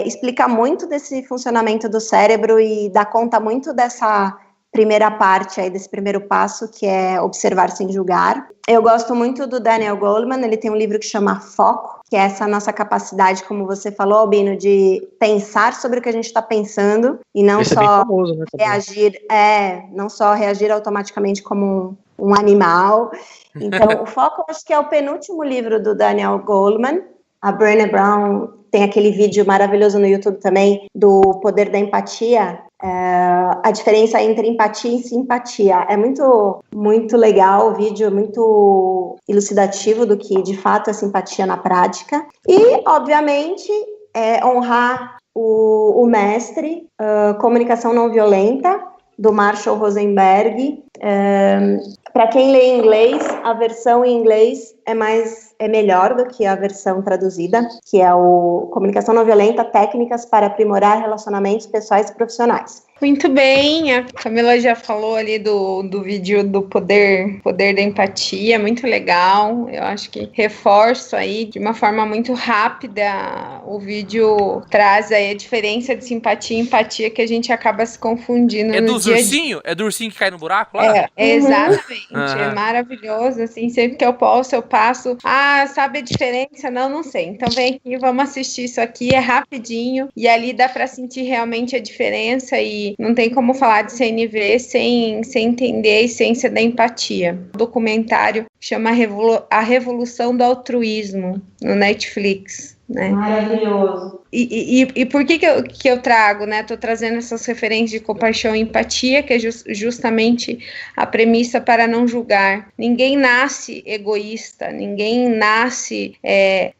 Explica muito desse funcionamento do cérebro e dá conta muito dessa primeira parte aí desse primeiro passo, que é observar sem julgar. Eu gosto muito do Daniel Goleman, ele tem um livro que chama Foco, que é essa nossa capacidade, como você falou, Albino, de pensar sobre o que a gente está pensando e não Esse só é bem famoso, né, reagir, não só reagir automaticamente como um animal. Então, o Foco, acho que é o penúltimo livro do Daniel Goleman. A Brené Brown tem aquele vídeo maravilhoso no YouTube também, do poder da empatia, a diferença entre empatia e simpatia. É muito, muito legal o vídeo, muito elucidativo do que de fato é simpatia na prática. E, obviamente, honrar o mestre, Comunicação Não Violenta, do Marshall Rosenberg. Para quem lê em inglês, a versão em inglês é melhor do que a versão traduzida, que é o Comunicação Não Violenta, Técnicas para Aprimorar Relacionamentos Pessoais e Profissionais. Muito bem, a Camila já falou ali do vídeo do poder da empatia, muito legal. Eu acho que reforço aí de uma forma muito rápida. O vídeo traz aí a diferença de simpatia e empatia que a gente acaba se confundindo É no dos dia a dia. ursinhos? É do ursinho que cai no buraco lá? Exatamente, Uhum. é maravilhoso, assim, sempre que eu posso, eu passo, sabe a diferença? Não sei, então vem aqui, vamos assistir isso aqui, é rapidinho, e ali dá para sentir realmente a diferença, e não tem como falar de CNV sem entender a essência da empatia. O documentário chama A Revolução do Altruísmo, no Netflix, né? Maravilhoso. E por que eu trago, né? Tô trazendo essas referências de compaixão e empatia, que é justamente a premissa para não julgar. Ninguém nasce egoísta, ninguém nasce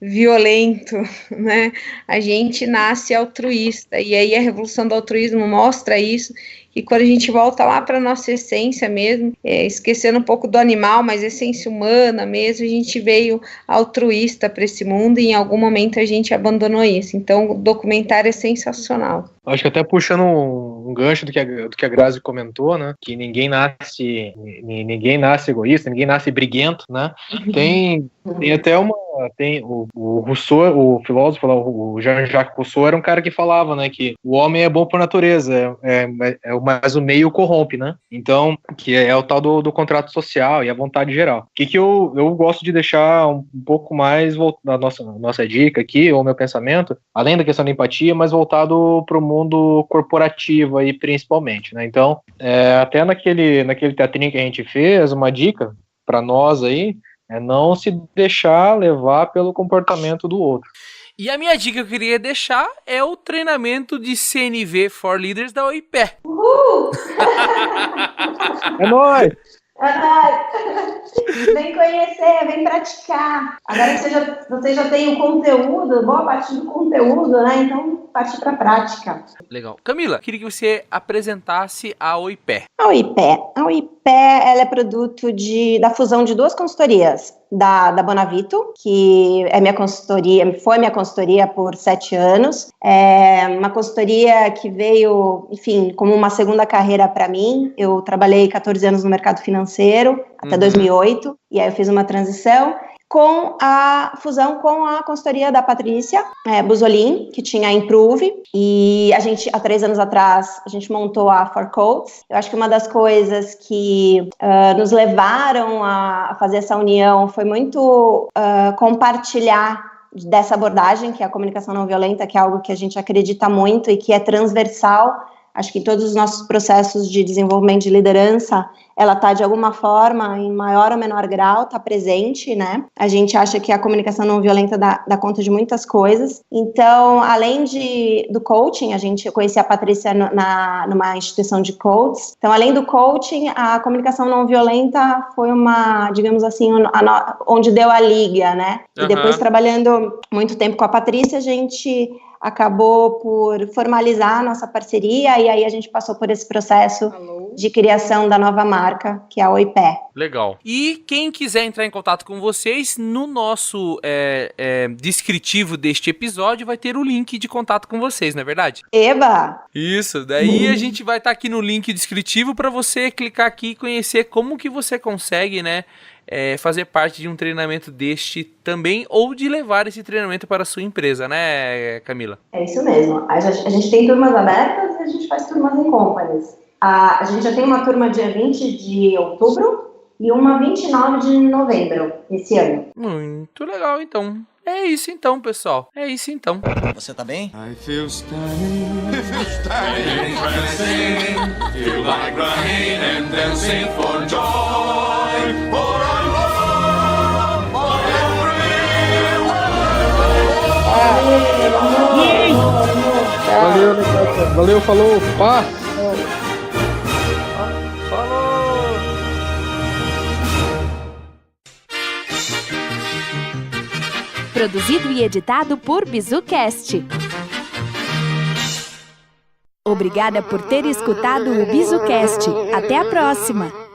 violento, né? A gente nasce altruísta, e aí a revolução do altruísmo mostra isso. E quando a gente volta lá para a nossa essência mesmo, esquecendo um pouco do animal, mas essência humana mesmo, a gente veio altruísta para esse mundo e em algum momento a gente abandonou isso. Então o documentário é sensacional. Acho que até puxando um gancho do que a Grazi comentou, né? Que ninguém nasce egoísta, ninguém nasce briguento, né? Tem até o Rousseau, o filósofo, o Jean-Jacques Rousseau, era um cara que falava, né? Que o homem é bom por natureza, mas o meio corrompe, né? Então, que é o tal do contrato social e a vontade geral. O que eu gosto de deixar um pouco mais da nossa dica aqui, ou meu pensamento, além da questão da empatia, mas voltado para o mundo corporativo aí, principalmente, né? Então, até naquele teatrinho que a gente fez, uma dica para nós aí é não se deixar levar pelo comportamento do outro. E a minha dica que eu queria deixar é o treinamento de CNV for Leaders da OIPE. Uhul! É nóis! Vem conhecer, vem praticar. Agora que você já tem o conteúdo, boa parte do conteúdo, né? Então, partir para a prática. Legal. Camila, queria que você apresentasse a OIPE. A OIPE, ela é produto da fusão de duas consultorias. Da Bonavito, que foi minha consultoria por 7 anos. É uma consultoria que veio, enfim, como uma segunda carreira para mim. Eu trabalhei 14 anos no mercado financeiro, até 2008, e aí eu fiz uma transição com a fusão com a consultoria da Patrícia Buzolin, que tinha a Improve, e a gente, há 3 anos atrás, a gente montou a For Codes. Eu acho que uma das coisas que nos levaram a fazer essa união foi muito compartilhar dessa abordagem, que é a comunicação não violenta, que é algo que a gente acredita muito e que é transversal. Acho que em todos os nossos processos de desenvolvimento de liderança, ela está, de alguma forma, em maior ou menor grau, está presente, né? A gente acha que a comunicação não violenta dá conta de muitas coisas. Então, além do coaching, eu conheci a Patrícia numa instituição de coaches. Então, além do coaching, a comunicação não violenta foi digamos assim, onde deu a liga, né? E depois, trabalhando muito tempo com a Patrícia, a gente acabou por formalizar a nossa parceria, e aí a gente passou por esse processo de criação da nova marca, que é a OIPE. Legal. E quem quiser entrar em contato com vocês, no nosso descritivo deste episódio vai ter o link de contato com vocês, não é verdade? Eba! Isso, daí a gente vai estar aqui no link descritivo para você clicar aqui e conhecer como que você consegue, né, fazer parte de um treinamento deste também, ou de levar esse treinamento para a sua empresa, né, Camila? É isso mesmo. A gente tem turmas abertas e a gente faz turmas em companies. A gente já tem uma turma dia 20 de outubro e uma 29 de novembro esse ano. Muito legal, então. É isso então, pessoal. É isso então. Você tá bem? I feel stunning. Feel like running and dancing for joy. For I love Valeu, né, valeu, falou, pá! Produzido e editado por BizuCast. Obrigada por ter escutado o BizuCast. Até a próxima!